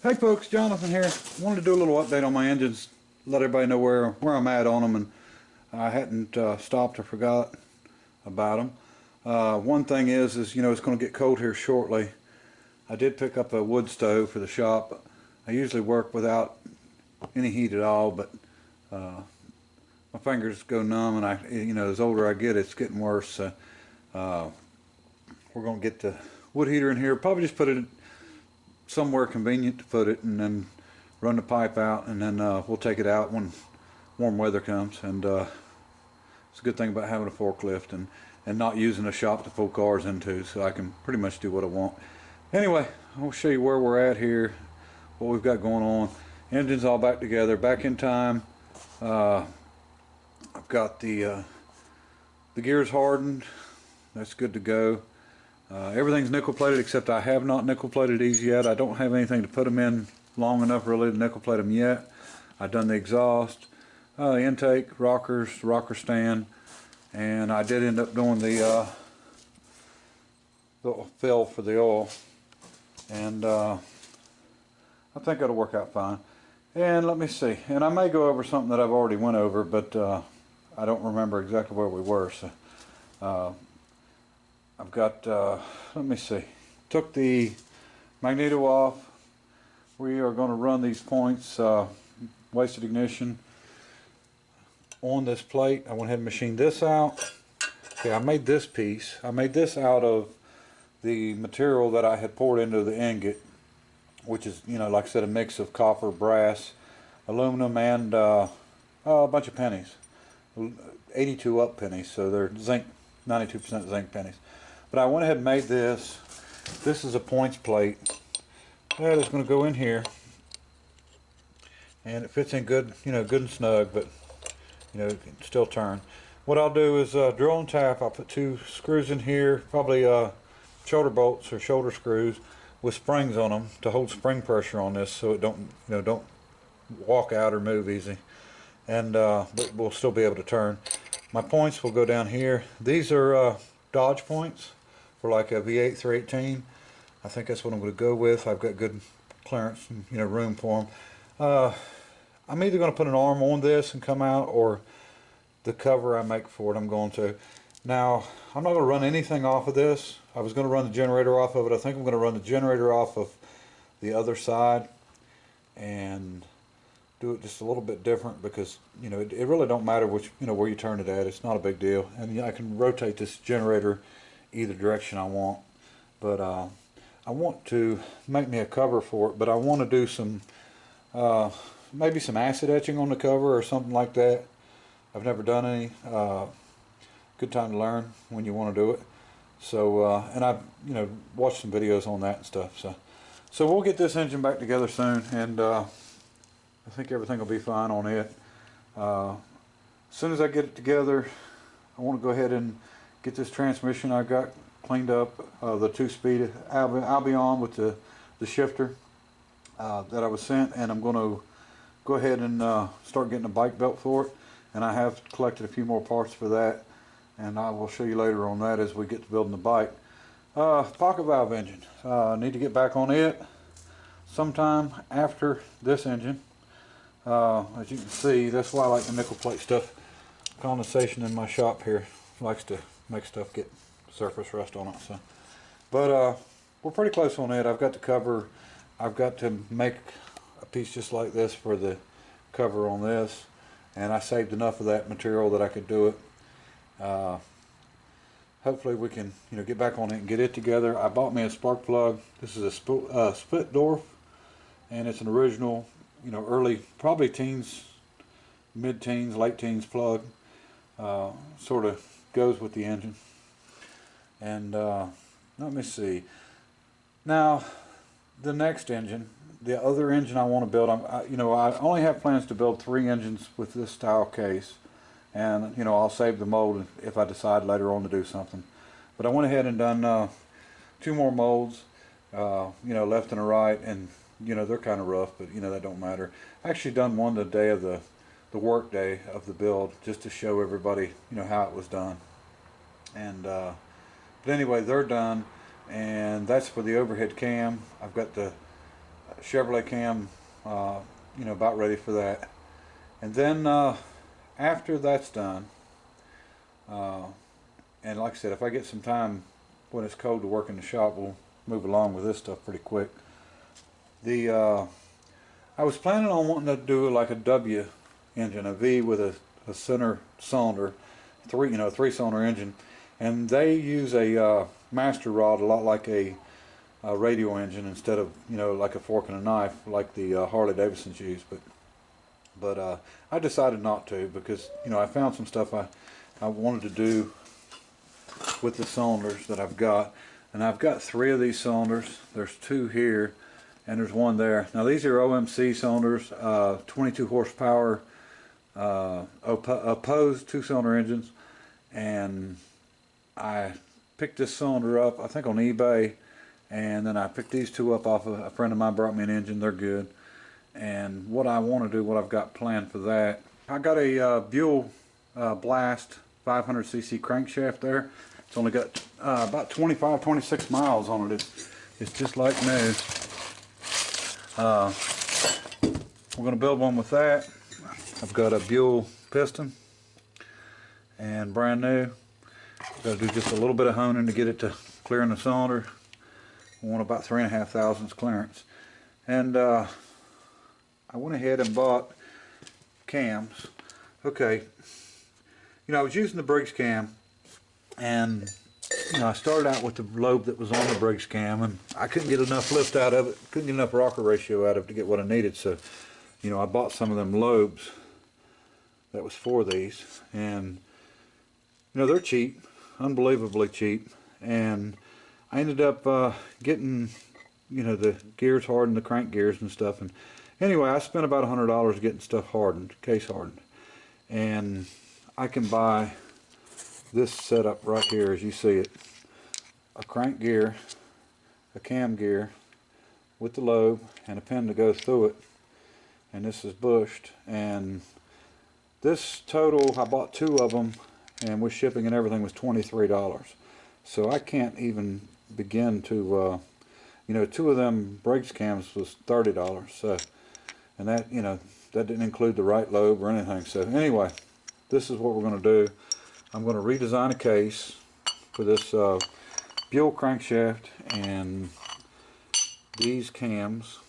Hey folks, Jonathan here. Wanted to do a little update on my engines, let everybody know where I'm at on them, and I hadn't stopped or forgot about them. One thing is it's going to get cold here shortly. I did pick up a wood stove for the shop. I usually work without any heat at all, but my fingers go numb, and as older I get, it's getting worse. So we're going to get the wood heater in here. Probably just put it somewhere convenient to put it, and then run the pipe out, and then we'll take it out when warm weather comes. And it's a good thing about having a forklift and not using a shop to pull cars into, so I can pretty much do what I want. Anyway, I'll show you where we're at here, what we've got going on. Engine's all back together, back in time. I've got the gears hardened. That's good to go. Everything's nickel plated, except I have not nickel plated these yet. I don't have anything to put them in long enough really to nickel plate them yet. I've done the exhaust, the intake, rockers, the rocker stand, and I did end up doing the fill for the oil, and I think it'll work out fine. And let me see, and I may go over something that I've already went over, but I don't remember exactly where we were. So I've got, let me see, took the magneto off. We are going to run these points, wasted ignition, on this plate. I went ahead and machined this out. Okay, I made this piece. I made this out of the material that I had poured into the ingot, which is, like I said, a mix of copper, brass, aluminum, and a bunch of pennies. 82 up pennies, so they're zinc, 92% zinc pennies. But I went ahead and made this. This is a points plate. That is going to go in here, and it fits in good, good and snug, but it can still turn. What I'll do is drill and tap. I'll put 2 screws in here, probably shoulder bolts or shoulder screws with springs on them to hold spring pressure on this, so it don't walk out or move easy, and but we'll still be able to turn. My points will go down here. These are Dodge points for like a V8 318. I think that's what I'm going to go with. I've got good clearance and room for them. I'm either going to put an arm on this and come out, or the cover I make for it I'm going to. Now, I'm not going to run anything off of this. I was going to run the generator off of it. I think I'm going to run the generator off of the other side and do it just a little bit different, because it really don't matter which where you turn it at. It's not a big deal, and I can rotate this generator either direction I want. But I want to make me a cover for it, but I want to do some maybe some acid etching on the cover or something like that. I've never done any. Good time to learn when you want to do it. So and I've watched some videos on that and stuff. So we'll get this engine back together soon, and I think everything will be fine on it. As soon as I get it together, I want to go ahead and get this transmission I got cleaned up, the 2-speed Albion with the shifter that I was sent, and I'm going to go ahead and start getting a bike belt for it. And I have collected a few more parts for that, and I will show you later on that as we get to building the bike. Pocket valve engine. I need to get back on it sometime after this engine. As you can see, that's why I like the nickel plate stuff. Condensation in my shop here likes to make stuff get surface rust on it. So, but we're pretty close on it. I've got the cover. I've got to make a piece just like this for the cover on this, and I saved enough of that material that I could do it. Hopefully we can get back on it and get it together. I bought me a spark plug. This is a split Dorf, and it's an original, early, probably teens, mid-teens, late teens plug. Sort of goes with the engine. And let me see. Now, the next engine, the other engine I want to build, I only have plans to build 3 engines with this style case, and I'll save the mold if I decide later on to do something. But I went ahead and done 2 more molds, left and a right, and they're kind of rough, but that don't matter. I actually done one the day of the work day of the build, just to show everybody how it was done. And but anyway, they're done, and that's for the overhead cam. I've got the Chevrolet cam, you know, about ready for that. And then after that's done, and like I said, if I get some time when it's cold to work in the shop, we'll move along with this stuff pretty quick. I was planning on wanting to do like a W engine, a V with a center cylinder, three-cylinder engine, and they use a master rod a lot like a radial engine instead of, you know, like a fork and a knife like the Harley Davidsons use. But I decided not to, because, you know, I found some stuff I wanted to do with the cylinders that I've got, and I've got 3 of these cylinders. There's 2 here and there's 1 there. Now these are OMC cylinders, 22 horsepower, opposed 2-cylinder engines, and I picked this cylinder up I think on eBay, and then I picked these 2 up off of a friend of mine brought me an engine. They're good. And what I want to do, what I've got planned for that, I got a Buell Blast 500cc crankshaft there. It's only got about 25-26 miles on it. It's just like new. We're going to build one with that. I've got a Buell piston, and brand new. Got to do just a little bit of honing to get it to clearing the cylinder. I want about 3.5 thousandths clearance. And I went ahead and bought cams. Okay, you know, I was using the Briggs cam, and you know, I started out with the lobe that was on the Briggs cam, and I couldn't get enough lift out of it, couldn't get enough rocker ratio out of it to get what I needed. So, you know, I bought some of them lobes that was for these, and you know, they're cheap, unbelievably cheap, and I ended up getting, you know, the gears hardened, the crank gears and stuff. And anyway, I spent about $100 getting stuff hardened, case hardened, and I can buy this setup right here as you see it: a crank gear, a cam gear with the lobe, and a pin to go through it. And this is bushed, and this total, I bought 2 of them, and with shipping and everything was $23. So I can't even begin to, you know, 2 of them Briggs cams was $30. So, and that, you know, that didn't include the right lobe or anything. So anyway, this is what we're going to do. I'm going to redesign a case for this Buell crankshaft and these cams,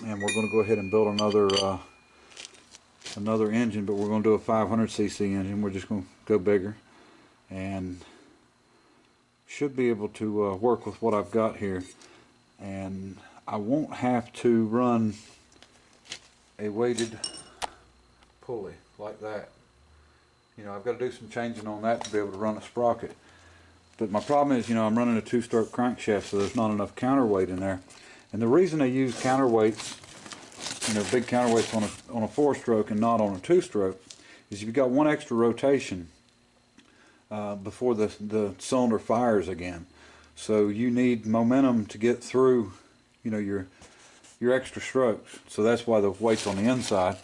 and we're going to go ahead and build another engine, but we're going to do a 500cc engine. We're just going to go bigger, and should be able to work with what I've got here. And I won't have to run a weighted pulley like that. You know, I've got to do some changing on that to be able to run a sprocket. But my problem is, you know, I'm running a 2-stroke crankshaft, so there's not enough counterweight in there. And the reason they use counterweights, you know, big counterweights on a 4-stroke and not on a 2-stroke, is you've got 1 extra rotation before the cylinder fires again. So you need momentum to get through, you know, your extra strokes. So that's why the weight's on the inside,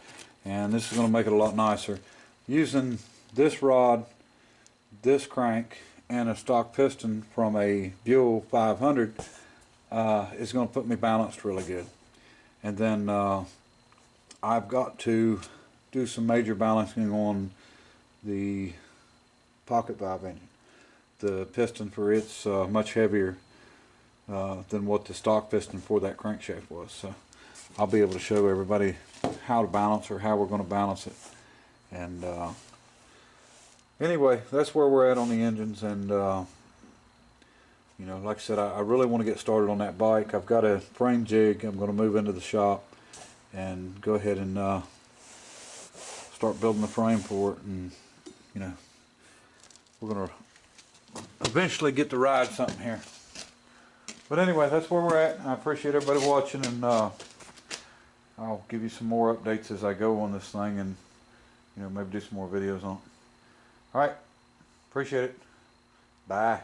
and this is going to make it a lot nicer. Using this rod, this crank, and a stock piston from a Buell 500 is going to put me balanced really good. And then I've got to do some major balancing on the pocket valve engine. The piston for it's much heavier than what the stock piston for that crankshaft was. So I'll be able to show everybody how to balance, or how we're going to balance it. And anyway, that's where we're at on the engines. And you know, like I said, I really want to get started on that bike. I've got a frame jig. I'm going to move into the shop and go ahead and start building the frame for it. And you know, we're going to eventually get to ride something here. But anyway, that's where we're at. I appreciate everybody watching, and I'll give you some more updates as I go on this thing, and you know, maybe do some more videos on it. Alright, appreciate it. Bye.